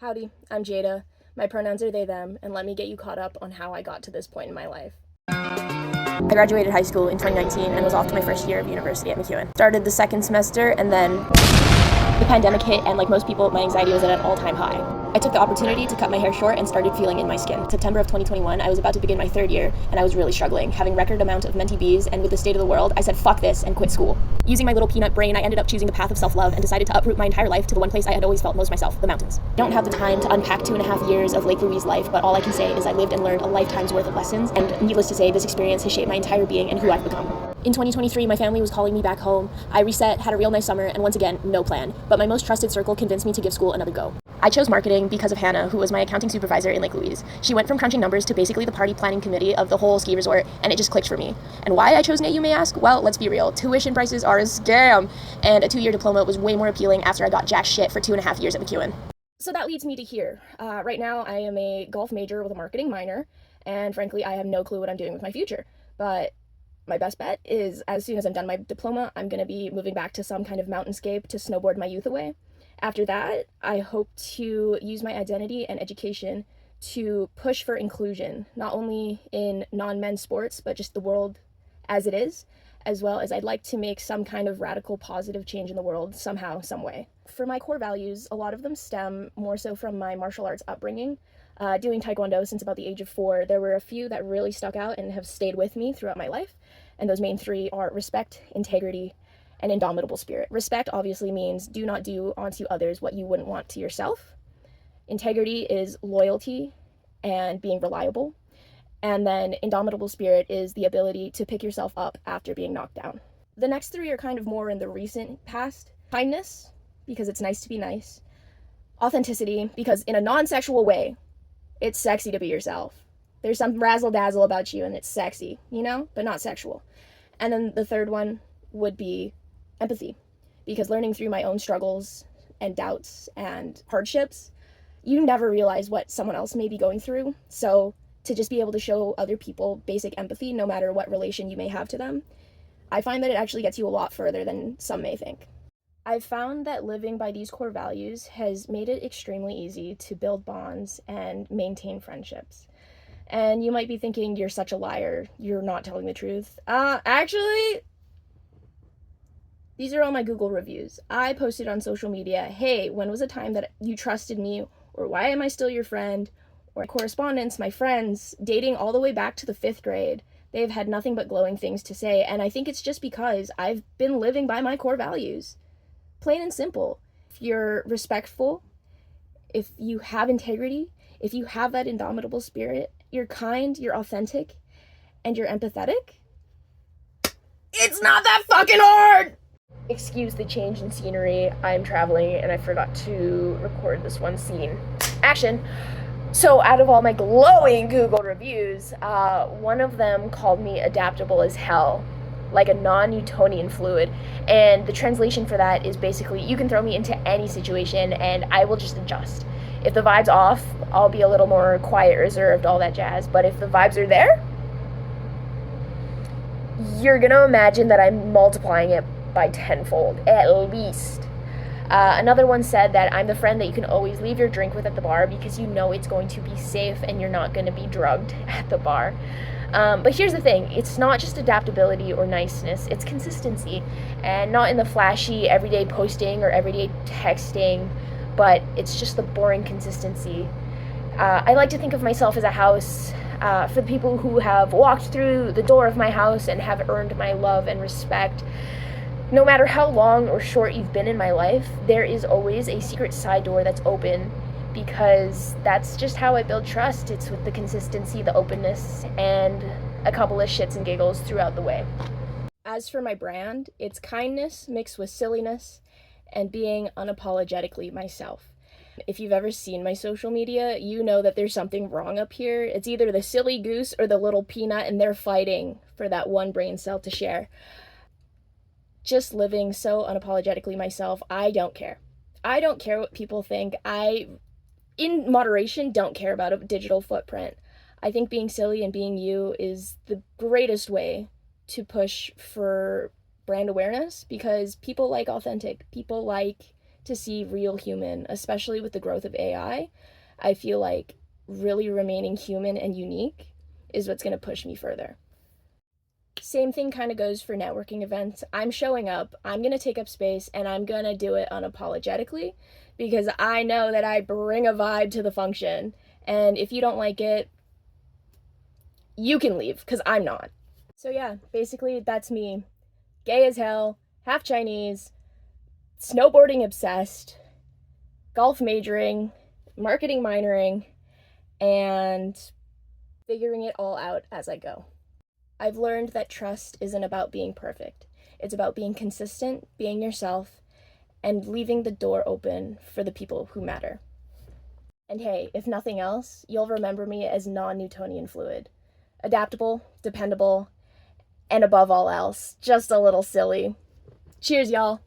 Howdy, I'm Jada. My pronouns are they, them, and let me get you caught up on how I got to this point in my life. I graduated high school in 2019 and was off to my first year of university at McEwen. Started the second semester and then the pandemic hit, and like most people, my anxiety was at an all-time high. I took the opportunity to cut my hair short and started feeling in my skin. September of 2021, I was about to begin my third year, and I was really struggling, having record amount of mentee Bs, and with the state of the world, I said fuck this and quit school. Using my little peanut brain, I ended up choosing the path of self-love and decided to uproot my entire life to the one place I had always felt most myself, the mountains. I don't have the time to unpack 2.5 years of Lake Louise life, but all I can say is I lived and learned a lifetime's worth of lessons, and needless to say, this experience has shaped my entire being and who I've become. In 2023, my family was calling me back home. I reset, had a real nice summer, and once again, no plan. But my most trusted circle convinced me to give school another go. I chose marketing because of Hannah, who was my accounting supervisor in Lake Louise. She went from crunching numbers to basically the party planning committee of the whole ski resort, and it just clicked for me. And why I chose NIT, you may ask? Well, let's be real. Tuition prices are a scam, and a 2-year diploma was way more appealing after I got jack shit for 2.5 years at McEwen. So that leads me to here. Right now, I am a golf major with a marketing minor, and frankly, I have no clue what I'm doing with my future. But my best bet is as soon as I'm done my diploma, I'm going to be moving back to some kind of mountainscape to snowboard my youth away. After that, I hope to use my identity and education to push for inclusion, not only in non-men's sports, but just the world as it is, as well as I'd like to make some kind of radical positive change in the world somehow, some way. For my core values, a lot of them stem more so from my martial arts upbringing. Doing Taekwondo since about the age of 4, there were a few that really stuck out and have stayed with me throughout my life. And those main 3 are respect, integrity, and indomitable spirit. Respect obviously means do not do onto others what you wouldn't want to yourself. Integrity is loyalty and being reliable. And then indomitable spirit is the ability to pick yourself up after being knocked down. The next 3 are kind of more in the recent past. Kindness, because it's nice to be nice. Authenticity, because in a non-sexual way, it's sexy to be yourself. There's some razzle-dazzle about you and it's sexy, but not sexual. And then the third one would be empathy, because learning through my own struggles and doubts and hardships, you never realize what someone else may be going through. So to just be able to show other people basic empathy, no matter what relation you may have to them, I find that it actually gets you a lot further than some may think. I've found that living by these core values has made it extremely easy to build bonds and maintain friendships. And you might be thinking, you're such a liar, you're not telling the truth. Actually, these are all my Google reviews. I posted on social media, hey, when was a time that you trusted me? Or why am I still your friend? Or correspondence, my friends, dating all the way back to the 5th grade. They've had nothing but glowing things to say, and I think it's just because I've been living by my core values. Plain and simple. If you're respectful, if you have integrity, if you have that indomitable spirit, you're kind, you're authentic, and you're empathetic, it's not that fucking hard! Excuse the change in scenery. I'm traveling and I forgot to record this one scene. Action! So out of all my glowing Google reviews, one of them called me adaptable as hell, like a non-Newtonian fluid, and the translation for that is basically, you can throw me into any situation and I will just adjust. If the vibe's off, I'll be a little more quiet, reserved, all that jazz, but if the vibes are there, you're gonna imagine that I'm multiplying it by tenfold, at least. Another one said that I'm the friend that you can always leave your drink with at the bar because you know it's going to be safe and you're not going to be drugged at the bar. But here's the thing, it's not just adaptability or niceness, it's consistency. And not in the flashy everyday posting or everyday texting, but it's just the boring consistency. I like to think of myself as a house for the people who have walked through the door of my house and have earned my love and respect. No matter how long or short you've been in my life, there is always a secret side door that's open, because that's just how I build trust. It's with the consistency, the openness, and a couple of shits and giggles throughout the way. As for my brand, it's kindness mixed with silliness and being unapologetically myself. If you've ever seen my social media, you know that there's something wrong up here. It's either the silly goose or the little peanut, and they're fighting for that one brain cell to share. Just living so unapologetically myself, I don't care. I don't care what people think. I, in moderation, don't care about a digital footprint. I think being silly and being you is the greatest way to push for brand awareness, because people like authentic, people like to see real human, especially with the growth of AI. I feel like really remaining human and unique is what's going to push me further. Same thing kind of goes for networking events. I'm showing up, I'm going to take up space, and I'm going to do it unapologetically because I know that I bring a vibe to the function. And if you don't like it, you can leave because I'm not. So yeah, basically that's me. Gay as hell, half Chinese, snowboarding obsessed, golf majoring, marketing minoring, and figuring it all out as I go. I've learned that trust isn't about being perfect. It's about being consistent, being yourself, and leaving the door open for the people who matter. And hey, if nothing else, you'll remember me as non-Newtonian fluid. Adaptable, dependable, and above all else, just a little silly. Cheers, y'all.